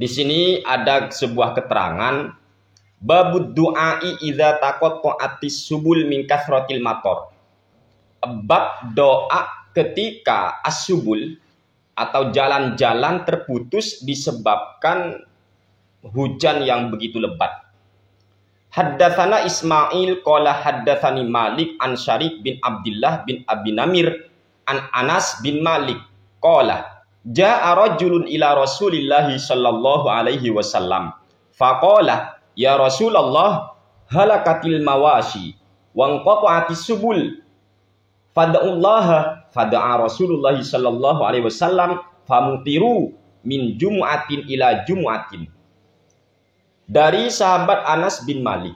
Di sini ada sebuah keterangan babud du'ai idza taqatta'atis subul min kathratil matar. Bab doa ketika as-subul atau jalan-jalan terputus disebabkan hujan yang begitu lebat. Haddatsana Ismail qala haddatsani Malik an Syarif bin Abdullah bin Abi Namir an Anas bin Malik qala jaa rajulun ila Rasulillah sallallahu alaihi wasallam faqala ya Rasulullah halakatil mawashi wa anqata'atis subul fada'ullaha fada'a Rasulullah sallallahu alaihi wasallam famutiru min jumu'atin ila jumu'atin. Dari sahabat Anas bin Malik,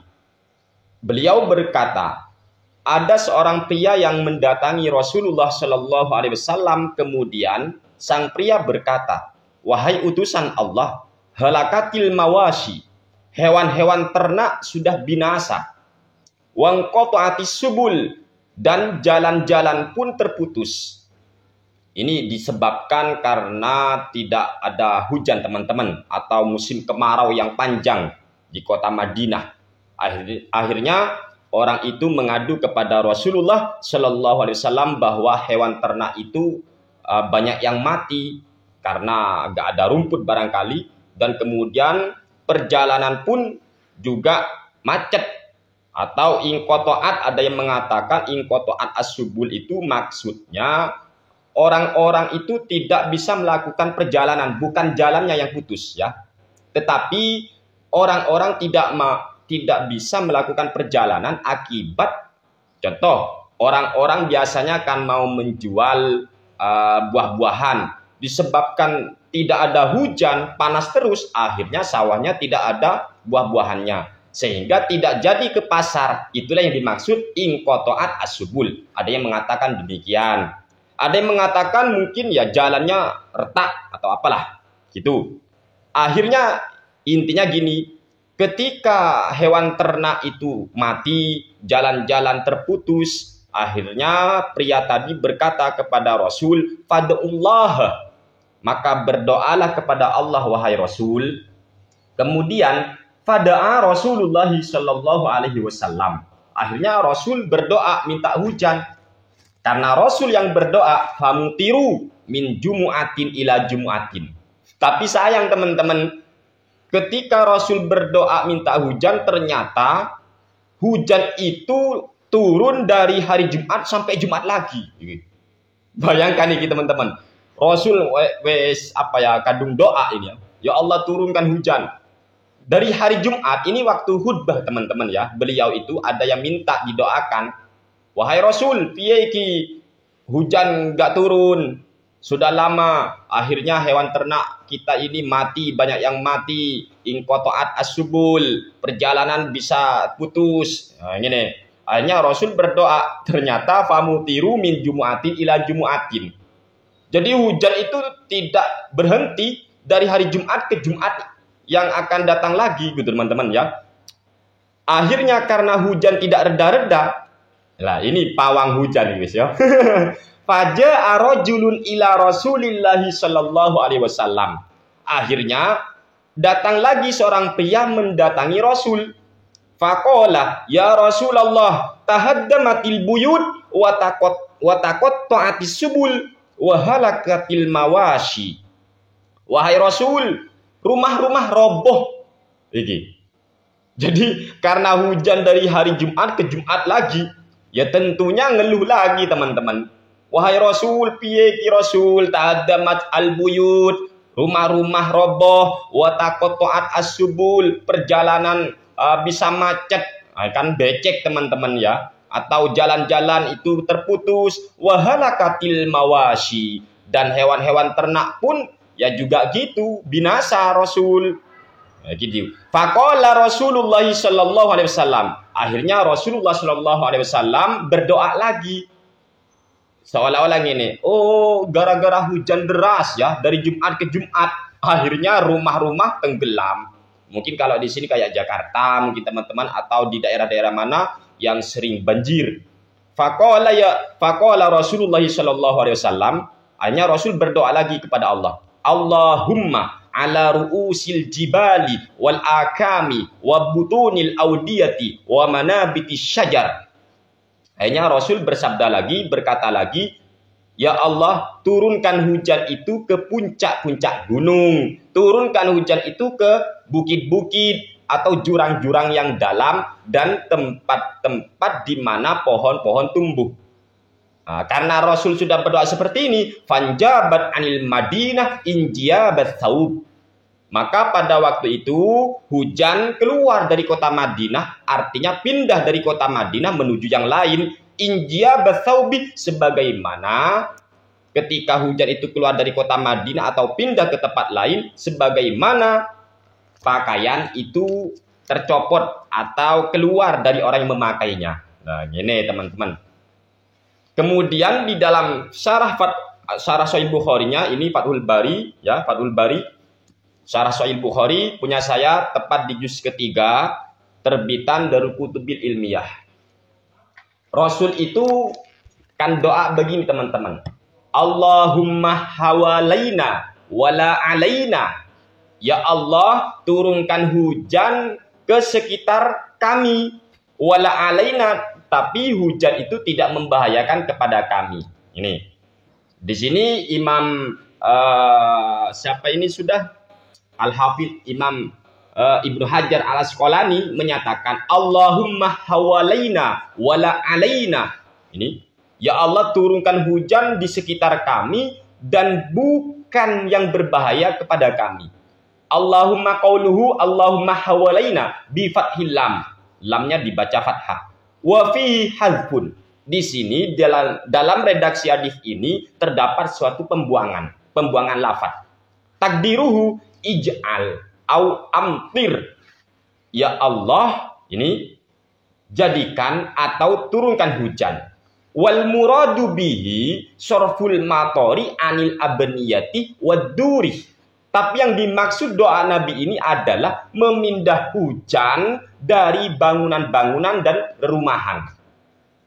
beliau berkata, ada seorang pria yang mendatangi Rasulullah sallallahu alaihi wasallam, kemudian sang pria berkata, wahai utusan Allah, halakatil mawashi, hewan-hewan ternak sudah binasa, wangqata'atis subul, dan jalan-jalan pun terputus. Ini disebabkan karena tidak ada hujan teman-teman, atau musim kemarau yang panjang di kota Madinah. Akhirnya orang itu mengadu kepada Rasulullah Shallallahu Alaihi Wasallam bahwa hewan ternak itu banyak yang mati karena gak ada rumput barangkali, dan kemudian perjalanan pun juga macet. Atau inqata'at, ada yang mengatakan inqata'at as-subul itu maksudnya orang-orang itu tidak bisa melakukan perjalanan, bukan jalannya yang putus ya. Tetapi orang-orang tidak bisa melakukan perjalanan akibat, contoh, orang-orang biasanya kan mau menjual buah-buahan, disebabkan tidak ada hujan, panas terus, akhirnya sawahnya tidak ada buah-buahannya, sehingga tidak jadi ke pasar. Itulah yang dimaksud inqata'at as-subul. Ada yang mengatakan demikian. Ada yang mengatakan mungkin ya jalannya retak atau apalah gitu. Akhirnya intinya gini, ketika hewan ternak itu mati, jalan-jalan terputus, akhirnya pria tadi berkata kepada Rasul, fada'ullah, maka berdoalah kepada Allah wahai Rasul. Kemudian fada'a Rasulullah sallallahu alaihi wasallam. Akhirnya Rasul berdoa minta hujan. Karena Rasul yang berdoa, famutiru min jumu'atin ila jumu'atin. Tapi sayang teman-teman, ketika Rasul berdoa minta hujan, ternyata hujan itu turun dari hari Jumat sampai Jumat lagi. Bayangkan ini teman-teman. Rasul kadung doa ini ya. Ya Allah turunkan hujan. Dari hari Jumat, ini waktu khutbah teman-teman ya. Beliau itu ada yang minta didoakan. Wahai Rasul, piye iki hujan gak turun, sudah lama, akhirnya hewan ternak kita ini mati, banyak yang mati, inqata'at as-subul, perjalanan bisa putus. Nah, ini nih. Akhirnya Rasul berdoa, ternyata famutiru min jumu'atin ila jumu'atin. Jadi hujan itu tidak berhenti dari hari Jumat ke Jumat yang akan datang lagi gitu teman-teman ya. Akhirnya karena hujan tidak reda-reda, lah ini pawang hujan guys ya. Faja'a rajulun ila Rasulillah sallallahu alaihi wasallam. Akhirnya datang lagi seorang pria mendatangi Rasul. Faqala ya Rasulullah tahaddamatil buyut wa taqatta'atis subul wa halakatil mawashi. Wahai Rasul, rumah-rumah roboh. Jadi karena hujan dari hari Jumat ke Jumat lagi, ya tentunya ngeluh lagi teman-teman. Wahai Rasul, piye ki Rasul, ta'addamat al-buyut, rumah-rumah roboh, wa taqatta'at as-subul, perjalanan bisa macet, kan becek teman-teman ya, atau jalan-jalan itu terputus, wa halakatil mawashi, dan hewan-hewan ternak pun ya juga gitu, binasa Rasul. Gitu. Faqala Rasulullah sallallahu alaihi wasallam. Akhirnya Rasulullah sallallahu alaihi wasallam berdoa lagi. Seolah-olah gini, oh gara-gara hujan deras ya dari Jumat ke Jumat, akhirnya rumah-rumah tenggelam. Mungkin kalau di sini kayak Jakarta, mungkin teman-teman, atau di daerah-daerah mana yang sering banjir. Faqala Rasulullah sallallahu alaihi wasallam. Akhirnya Rasul berdoa lagi kepada Allah. Allahumma ala ru'usil jibali wal akami wa butunil audiyati wa manabitis syajar. Akhirnya Rasul bersabda lagi, berkata lagi, ya Allah, turunkan hujan itu ke puncak-puncak gunung, turunkan hujan itu ke bukit-bukit atau jurang-jurang yang dalam dan tempat-tempat di mana pohon-pohon tumbuh. Nah, karena Rasul sudah berdoa seperti ini, fanjabat anil Madinah injiabat tsaub. Maka pada waktu itu hujan keluar dari kota Madinah, artinya pindah dari kota Madinah menuju yang lain, injiabat tsaubi, sebagaimana ketika hujan itu keluar dari kota Madinah atau pindah ke tempat lain, sebagaimana pakaian itu tercopot atau keluar dari orang yang memakainya. Nah, ini teman-teman. Kemudian di dalam syarah Sahih Bukhari-nya ini Fathul Bari, ya, Fathul Bari, syarah Sahih Bukhari punya saya tepat di juz ketiga, terbitan Darul Kutubil Ilmiyah. Rasul itu kan doa begini teman-teman. Allahumma hawalaina wala alaina. Ya Allah, turunkan hujan ke sekitar kami. Wala alaina, tapi hujan itu tidak membahayakan kepada kami. Ini. Di sini Imam siapa ini sudah Al-Hafidz Imam Ibnu Hajar Al-Asqalani menyatakan Allahumma hawalaina wala alaina. Ini, ya Allah, turunkan hujan di sekitar kami dan bukan yang berbahaya kepada kami. Allahumma qauluhu Allahumma hawalaina bi fathil lam. Lamnya dibaca fathah. Wa fihi hazfun. Di sini dalam redaksi hadis ini terdapat suatu pembuangan lafaz. Takdiruhu ij'al au amtir. Ya Allah, ini jadikan atau turunkan hujan. Wal muradu bihi sorful matori anil abniyati waduri. Tapi yang dimaksud doa Nabi ini adalah memindah hujan dari bangunan-bangunan dan rumahan.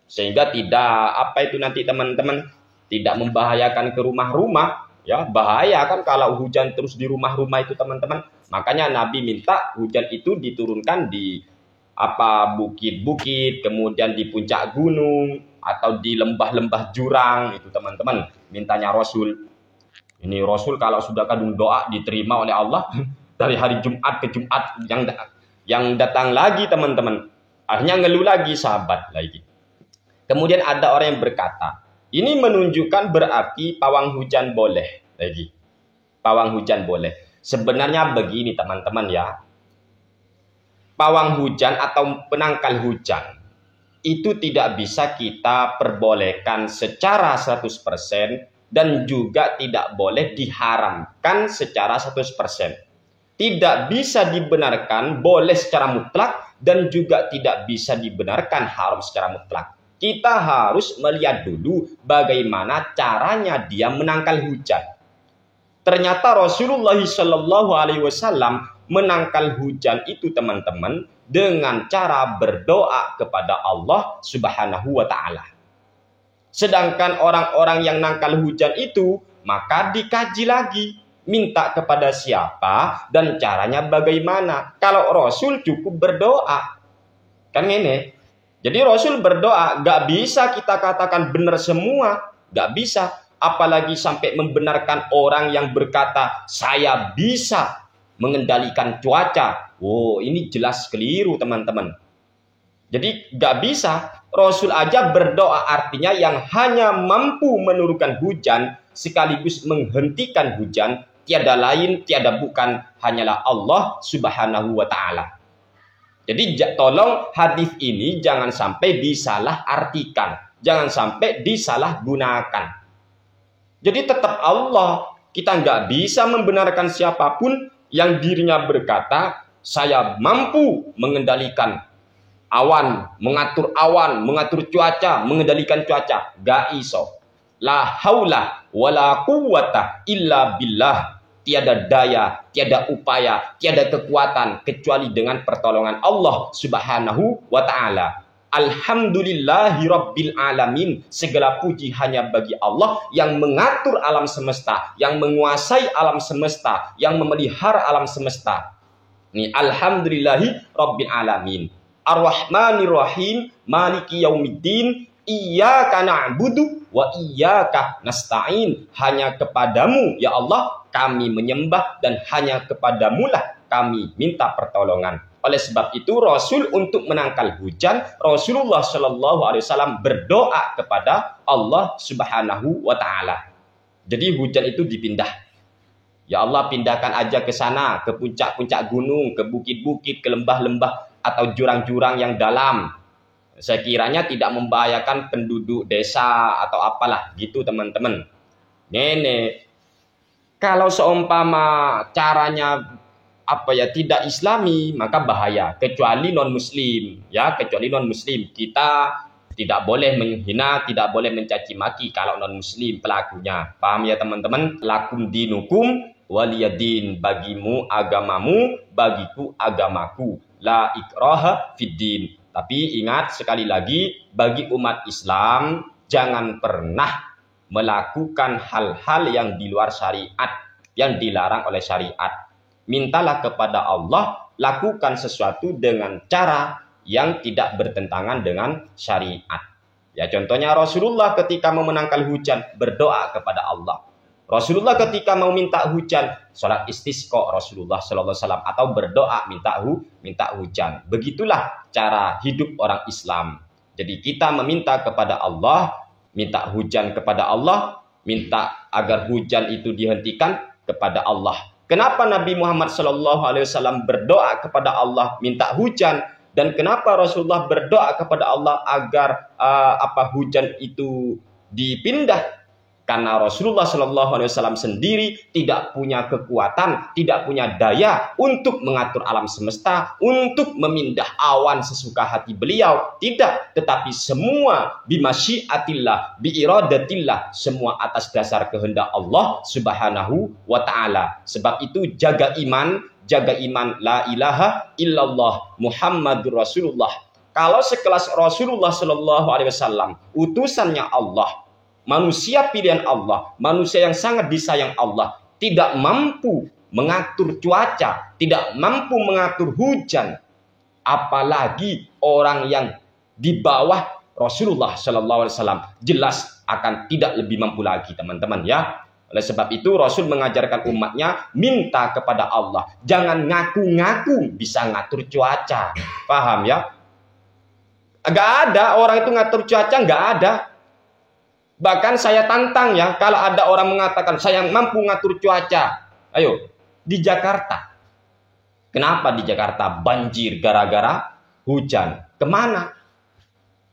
Sehingga tidak, nanti teman-teman, tidak membahayakan ke rumah-rumah. Ya, bahaya kan kalau hujan terus di rumah-rumah itu teman-teman. Makanya Nabi minta hujan itu diturunkan di bukit-bukit, kemudian di puncak gunung, atau di lembah-lembah jurang, itu teman-teman. Mintanya Rasul. Ini Rasul kalau sudah kadung doa diterima oleh Allah dari hari Jumat ke Jumat yang datang lagi teman-teman. Akhirnya ngeluh lagi sahabat lagi. Kemudian ada orang yang berkata, ini menunjukkan berarti pawang hujan boleh lagi. Pawang hujan boleh. Sebenarnya begini teman-teman ya. Pawang hujan atau penangkal hujan itu tidak bisa kita perbolehkan secara 100%. Dan juga tidak boleh diharamkan secara 100%. Tidak bisa dibenarkan boleh secara mutlak dan juga tidak bisa dibenarkan haram secara mutlak. Kita harus melihat dulu bagaimana caranya dia menangkal hujan. Ternyata Rasulullah SAW menangkal hujan itu teman-teman dengan cara berdoa kepada Allah Subhanahu wa Ta'ala. Sedangkan orang-orang yang nangkal hujan itu, maka dikaji lagi. Minta kepada siapa dan caranya bagaimana. Kalau Rasul cukup berdoa. Kan ini. Jadi Rasul berdoa, gak bisa kita katakan benar semua. Gak bisa. Apalagi sampai membenarkan orang yang berkata, saya bisa mengendalikan cuaca. Oh, ini jelas keliru teman-teman. Jadi gak bisa. Rasul aja berdoa artinya yang hanya mampu menurunkan hujan sekaligus menghentikan hujan, tiada lain, tiada bukan, hanyalah Allah Subhanahu wa Ta'ala. Jadi tolong hadis ini jangan sampai disalah artikan, jangan sampai disalahgunakan. Jadi tetap Allah, kita nggak bisa membenarkan siapapun yang dirinya berkata, saya mampu mengendalikan awan, mengatur cuaca, mengendalikan cuaca. Gak iso. La haula wala quwwata illa billah. Tiada daya, tiada upaya, tiada kekuatan kecuali dengan pertolongan Allah Subhanahu wa Ta'ala. Alhamdulillahi Rabbil Alamin. Segala puji hanya bagi Allah yang mengatur alam semesta, yang menguasai alam semesta, yang memelihara alam semesta. Ini Alhamdulillahi Rabbil Alamin. Ar-Rahmanir Rahim, Maliki Yaumiddin, Iyyaka na'budu wa iyyaka nasta'in. Hanya kepadamu ya Allah kami menyembah dan hanya kepadamulah kami minta pertolongan. Oleh sebab itu Rasul untuk menangkal hujan, Rasulullah Shallallahu Alaihi Wasallam berdoa kepada Allah Subhanahu Wa Taala. Jadi hujan itu dipindah. Ya Allah pindahkan aja ke sana, ke puncak-puncak gunung, ke bukit-bukit, ke lembah-lembah atau jurang-jurang yang dalam. Sekiranya tidak membahayakan penduduk desa atau apalah gitu teman-teman. Nenek, kalau seumpama caranya tidak islami maka bahaya, kecuali non muslim ya, kecuali non muslim. Kita tidak boleh menghina, tidak boleh mencaci maki kalau non muslim pelakunya. Paham ya teman-teman? Lakum dinukum waliyadin, bagimu agamamu, bagiku agamaku. La ikraha fiddin. Tapi ingat sekali lagi, bagi umat Islam jangan pernah melakukan hal-hal yang di luar syariat, yang dilarang oleh syariat. Mintalah kepada Allah, lakukan sesuatu dengan cara yang tidak bertentangan dengan syariat. Ya, contohnya Rasulullah ketika mau menangkal hujan berdoa kepada Allah. Rasulullah ketika mau minta hujan, sholat istisqa Rasulullah Sallallahu Alaihi Wasallam, atau berdoa minta hujan. Begitulah cara hidup orang Islam. Jadi kita meminta kepada Allah, minta hujan kepada Allah, minta agar hujan itu dihentikan kepada Allah. Kenapa Nabi Muhammad Sallallahu Alaihi Wasallam berdoa kepada Allah minta hujan, dan kenapa Rasulullah berdoa kepada Allah agar hujan itu dipindah? Karena Rasulullah Sallallahu Alaihi Wasallam sendiri tidak punya kekuatan, tidak punya daya untuk mengatur alam semesta, untuk memindah awan sesuka hati beliau. Tidak, tetapi semua bimasyiatillah, biiradatillah, semua atas dasar kehendak Allah Subhanahu wa Ta'ala. Sebab itu jaga iman la ilaha illallah Muhammadur Rasulullah. Kalau sekelas Rasulullah Sallallahu Alaihi Wasallam, utusannya Allah, manusia pilihan Allah, manusia yang sangat disayang Allah, tidak mampu mengatur cuaca, tidak mampu mengatur hujan, apalagi orang yang di bawah Rasulullah Sallallahu Alaihi Wasallam, jelas akan tidak lebih mampu lagi teman-teman ya. Oleh sebab itu Rasul mengajarkan umatnya minta kepada Allah, jangan ngaku-ngaku bisa ngatur cuaca. Paham ya? Gak ada orang itu ngatur cuaca, gak ada. Bahkan saya tantang ya, kalau ada orang mengatakan saya mampu ngatur cuaca. Ayo, di Jakarta. Kenapa di Jakarta banjir gara-gara hujan? Kemana?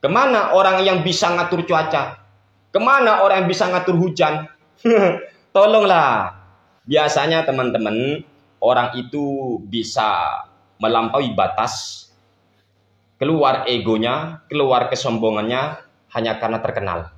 Kemana orang yang bisa ngatur cuaca? Kemana orang yang bisa ngatur hujan? Tolonglah. Biasanya teman-teman, orang itu bisa melampaui batas, keluar egonya, keluar kesombongannya hanya karena terkenal.